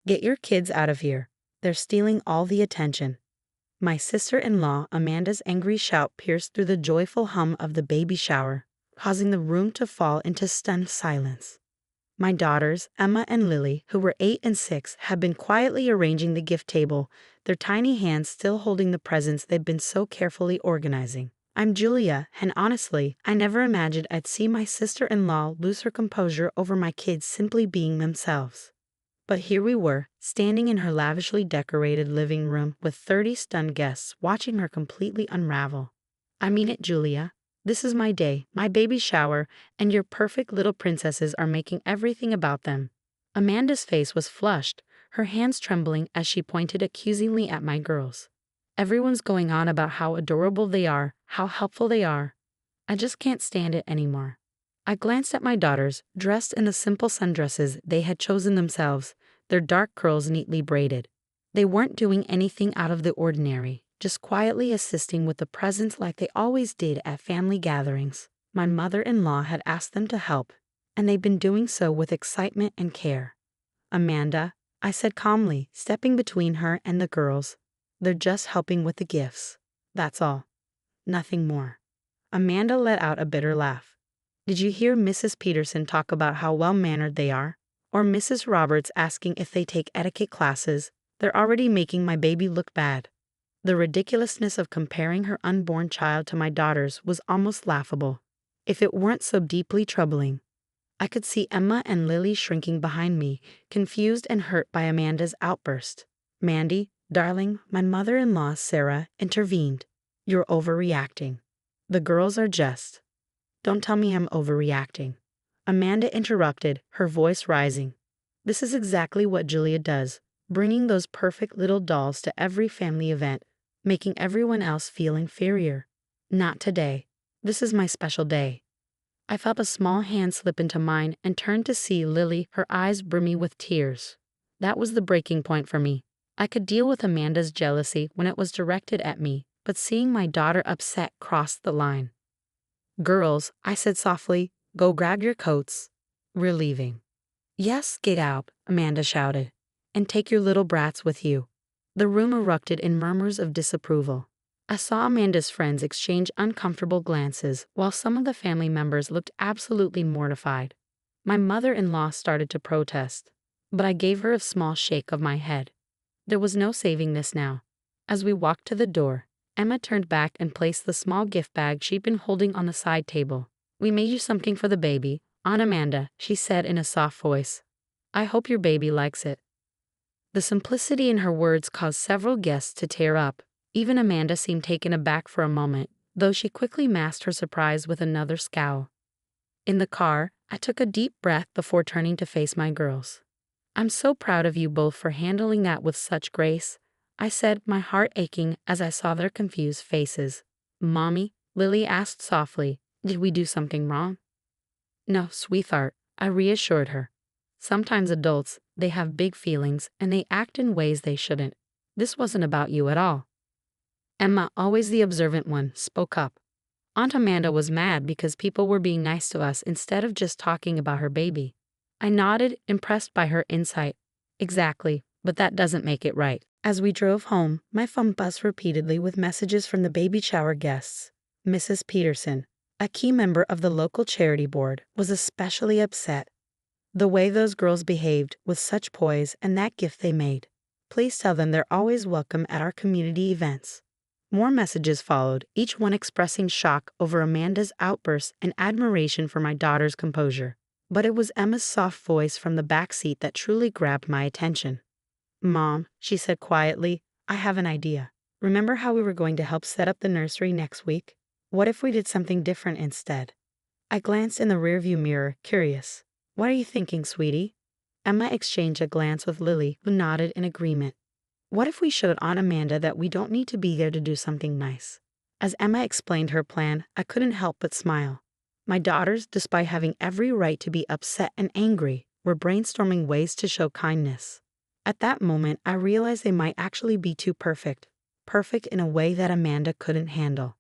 Get your kids out of here. They're stealing all the attention. My sister-in-law Amanda's angry shout pierced through the joyful hum of the baby shower, causing the room to fall into stunned silence. My daughters, Emma and Lily, who were 8 and 6, had been quietly arranging the gift table, their tiny hands still holding the presents they'd been so carefully organizing. I'm Julia, and honestly, I never imagined I'd see my sister-in-law lose her composure over my kids simply being themselves. But here we were, standing in her lavishly decorated living room with 30 stunned guests watching her completely unravel. I mean it, Julia. This is my day, my baby shower, and your perfect little princesses are making everything about them. Amanda's face was flushed, her hands trembling as she pointed accusingly at my girls. Everyone's going on about how adorable they are, how helpful they are. I just can't stand it anymore. I glanced at my daughters, dressed in the simple sundresses they had chosen themselves, their dark curls neatly braided. They weren't doing anything out of the ordinary, just quietly assisting with the presents like they always did at family gatherings. My mother-in-law had asked them to help, and they'd been doing so with excitement and care. Amanda, I said calmly, stepping between her and the girls. They're just helping with the gifts. That's all. Nothing more. Amanda let out a bitter laugh. Did you hear Mrs. Peterson talk about how well-mannered they are? Or Mrs. Roberts asking if they take etiquette classes? They're already making my baby look bad. The ridiculousness of comparing her unborn child to my daughters was almost laughable, if it weren't so deeply troubling. I could see Emma and Lily shrinking behind me, confused and hurt by Amanda's outburst. Mandy, darling, my mother-in-law, Sarah, intervened. You're overreacting. The girls are just. Don't tell me I'm overreacting. Amanda interrupted, her voice rising. This is exactly what Julia does, bringing those perfect little dolls to every family event, making everyone else feel inferior. Not today. This is my special day. I felt a small hand slip into mine and turned to see Lily, her eyes brimming with tears. That was the breaking point for me. I could deal with Amanda's jealousy when it was directed at me, but seeing my daughter upset crossed the line. Girls, I said softly, go grab your coats. We're leaving. Yes, get out, Amanda shouted. And take your little brats with you. The room erupted in murmurs of disapproval. I saw Amanda's friends exchange uncomfortable glances, while some of the family members looked absolutely mortified. My mother-in-law started to protest, but I gave her a small shake of my head. There was no saving this now. As we walked to the door, Emma turned back and placed the small gift bag she'd been holding on the side table. We made you something for the baby, Aunt Amanda, she said in a soft voice. I hope your baby likes it. The simplicity in her words caused several guests to tear up. Even Amanda seemed taken aback for a moment, though she quickly masked her surprise with another scowl. In the car, I took a deep breath before turning to face my girls. I'm so proud of you both for handling that with such grace, I said, my heart aching as I saw their confused faces. Mommy, Lily asked softly, did we do something wrong? No, sweetheart, I reassured her. Sometimes adults, they have big feelings and they act in ways they shouldn't. This wasn't about you at all. Emma, always the observant one, spoke up. Aunt Amanda was mad because people were being nice to us instead of just talking about her baby. I nodded, impressed by her insight. Exactly, but that doesn't make it right. As we drove home, my phone buzzed repeatedly with messages from the baby shower guests. Mrs. Peterson, a key member of the local charity board, was especially upset. The way those girls behaved with such poise and that gift they made. Please tell them they're always welcome at our community events. More messages followed, each one expressing shock over Amanda's outbursts and admiration for my daughter's composure. But it was Emma's soft voice from the back seat that truly grabbed my attention. Mom, she said quietly, I have an idea. Remember how we were going to help set up the nursery next week? What if we did something different instead? I glanced in the rearview mirror, curious. What are you thinking, sweetie? Emma exchanged a glance with Lily, who nodded in agreement. What if we showed Aunt Amanda that we don't need to be there to do something nice? As Emma explained her plan, I couldn't help but smile. My daughters, despite having every right to be upset and angry, were brainstorming ways to show kindness. At that moment, I realized they might actually be too perfect. Perfect in a way that Amanda couldn't handle.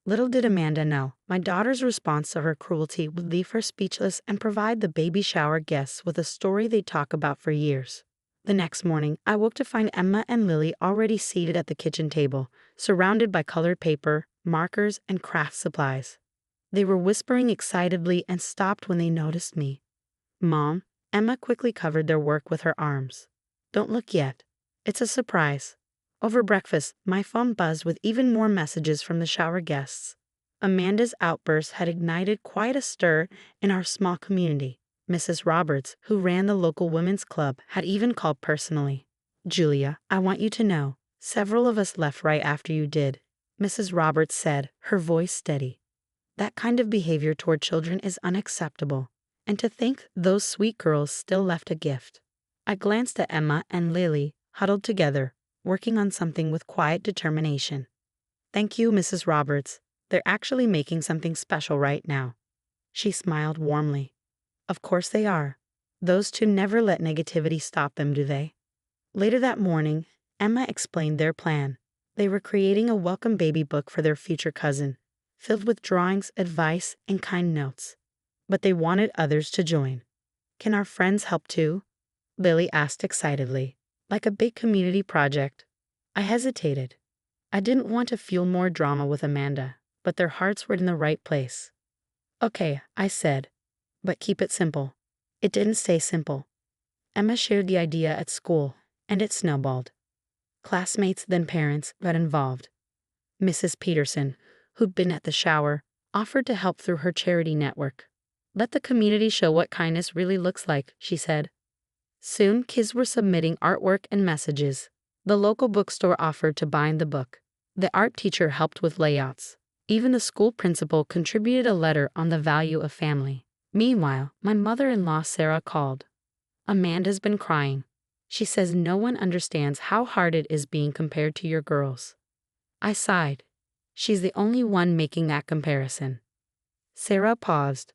Little did Amanda know, my daughter's response to her cruelty would leave her speechless and provide the baby shower guests with a story they'd talk about for years. The next morning, I woke to find Emma and Lily already seated at the kitchen table, surrounded by colored paper, markers, and craft supplies. They were whispering excitedly and stopped when they noticed me. "Mom," Emma quickly covered their work with her arms. "Don't look yet. It's a surprise." Over breakfast, my phone buzzed with even more messages from the shower guests. Amanda's outburst had ignited quite a stir in our small community. Mrs. Roberts, who ran the local women's club, had even called personally. "Julia, I want you to know, several of us left right after you did," Mrs. Roberts said, her voice steady. "That kind of behavior toward children is unacceptable. And to think those sweet girls still left a gift." I glanced at Emma and Lily, huddled together, working on something with quiet determination. "Thank you, Mrs. Roberts. They're actually making something special right now." She smiled warmly. "Of course they are. Those two never let negativity stop them, do they?" Later that morning, Emma explained their plan. They were creating a welcome baby book for their future cousin, filled with drawings, advice, and kind notes. But they wanted others to join. "Can our friends help too?" Lily asked excitedly. "Like a big community project." I hesitated. I didn't want to fuel more drama with Amanda, but their hearts were in the right place. "Okay," I said, "but keep it simple." It didn't stay simple. Emma shared the idea at school, and it snowballed. Classmates, then parents, got involved. Mrs. Peterson, who'd been at the shower, offered to help through her charity network. "Let the community show what kindness really looks like," she said. Soon, kids were submitting artwork and messages. The local bookstore offered to bind the book. The art teacher helped with layouts. Even the school principal contributed a letter on the value of family. Meanwhile, my mother-in-law Sarah called. "Amanda's been crying. She says no one understands how hard it is being compared to your girls." I sighed. She's the only one making that comparison. Sarah paused.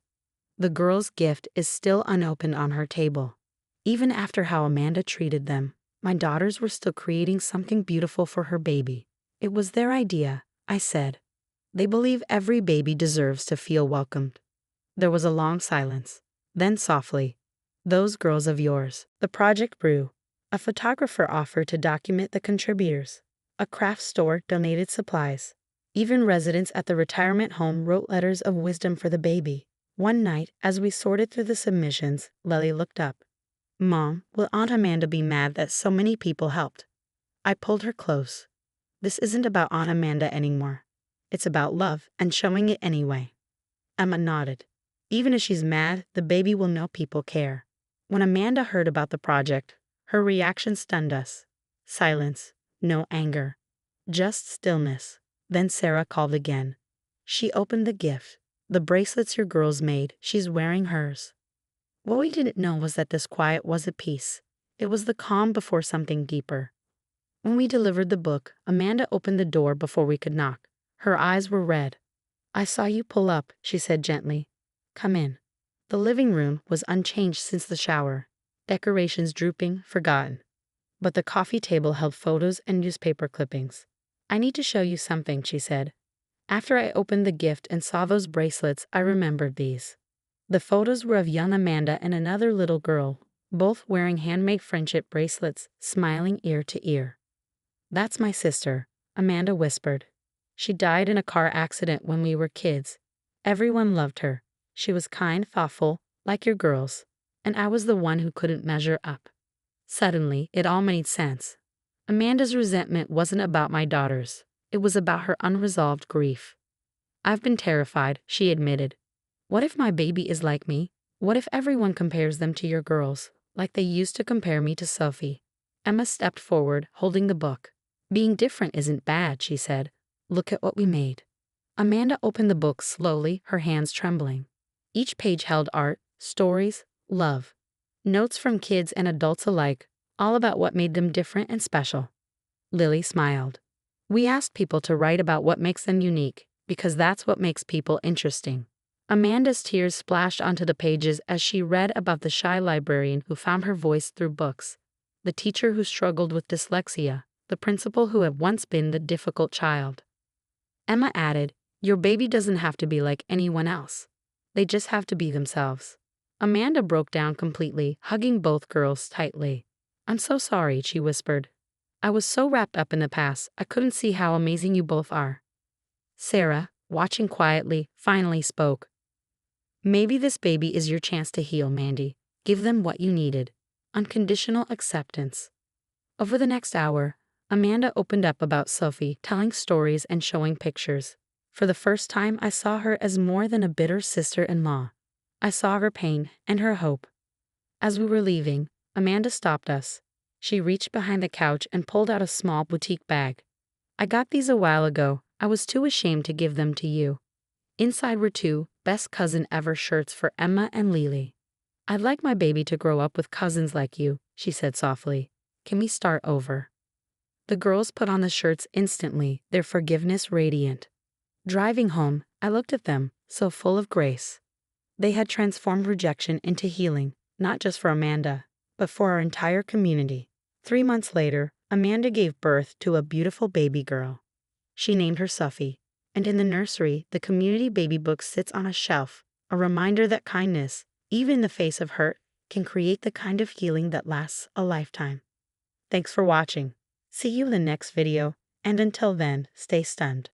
"The girl's gift is still unopened on her table. Even after how Amanda treated them, my daughters were still creating something beautiful for her baby. It was their idea," I said. "They believe every baby deserves to feel welcomed." There was a long silence. Then softly, "Those girls of yours." The project grew. A photographer offered to document the contributors. A craft store donated supplies. Even residents at the retirement home wrote letters of wisdom for the baby. One night, as we sorted through the submissions, Lily looked up. "Mom, will Aunt Amanda be mad that so many people helped?" I pulled her close. "This isn't about Aunt Amanda anymore. It's about love and showing it anyway." Emma nodded. "Even if she's mad, the baby will know people care." When Amanda heard about the project, her reaction stunned us. Silence, no anger, just stillness. Then Sarah called again. She opened the gift. "The bracelets your girls made, she's wearing hers." What we didn't know was that this quiet was a peace. It was the calm before something deeper. When we delivered the book, Amanda opened the door before we could knock. Her eyes were red. "I saw you pull up," she said gently. "Come in." The living room was unchanged since the shower, decorations drooping, forgotten. But the coffee table held photos and newspaper clippings. "I need to show you something," she said. After I opened the gift and saw those bracelets, I remembered these. The photos were of young Amanda and another little girl, both wearing handmade friendship bracelets, smiling ear to ear. "That's my sister," Amanda whispered. "She died in a car accident when we were kids. Everyone loved her. She was kind, thoughtful, like your girls. And I was the one who couldn't measure up." Suddenly, it all made sense. Amanda's resentment wasn't about my daughters. It was about her unresolved grief. "I've been terrified," she admitted. "What if my baby is like me? What if everyone compares them to your girls, like they used to compare me to Sophie?" Emma stepped forward, holding the book. "Being different isn't bad," she said. "Look at what we made." Amanda opened the book slowly, her hands trembling. Each page held art, stories, love. Notes from kids and adults alike, all about what made them different and special. Lily smiled. "We asked people to write about what makes them unique, because that's what makes people interesting." Amanda's tears splashed onto the pages as she read about the shy librarian who found her voice through books, the teacher who struggled with dyslexia, the principal who had once been the difficult child. Emma added, "Your baby doesn't have to be like anyone else. They just have to be themselves." Amanda broke down completely, hugging both girls tightly. I'm so sorry, she whispered. I was so wrapped up in the past, I couldn't see how amazing you both are. Sarah, watching quietly, finally spoke. Maybe this baby is your chance to heal, Mandy. Give them what you needed. Unconditional acceptance. Over the next hour, Amanda opened up about Sophie, telling stories and showing pictures. For the first time, I saw her as more than a bitter sister-in-law. I saw her pain and her hope. As we were leaving, Amanda stopped us. She reached behind the couch and pulled out a small boutique bag. I got these a while ago. I was too ashamed to give them to you. Inside were 2 best cousin ever shirts for Emma and Lily. I'd like my baby to grow up with cousins like you, she said softly. Can we start over? The girls put on the shirts instantly, their forgiveness radiant. Driving home, I looked at them, so full of grace. They had transformed rejection into healing, not just for Amanda, but for our entire community. 3 months later, Amanda gave birth to a beautiful baby girl. She named her Sophie, and in the nursery, the community baby book sits on a shelf, a reminder that kindness, even in the face of hurt, can create the kind of healing that lasts a lifetime. Thanks for watching. See you in the next video, and until then, stay stunned.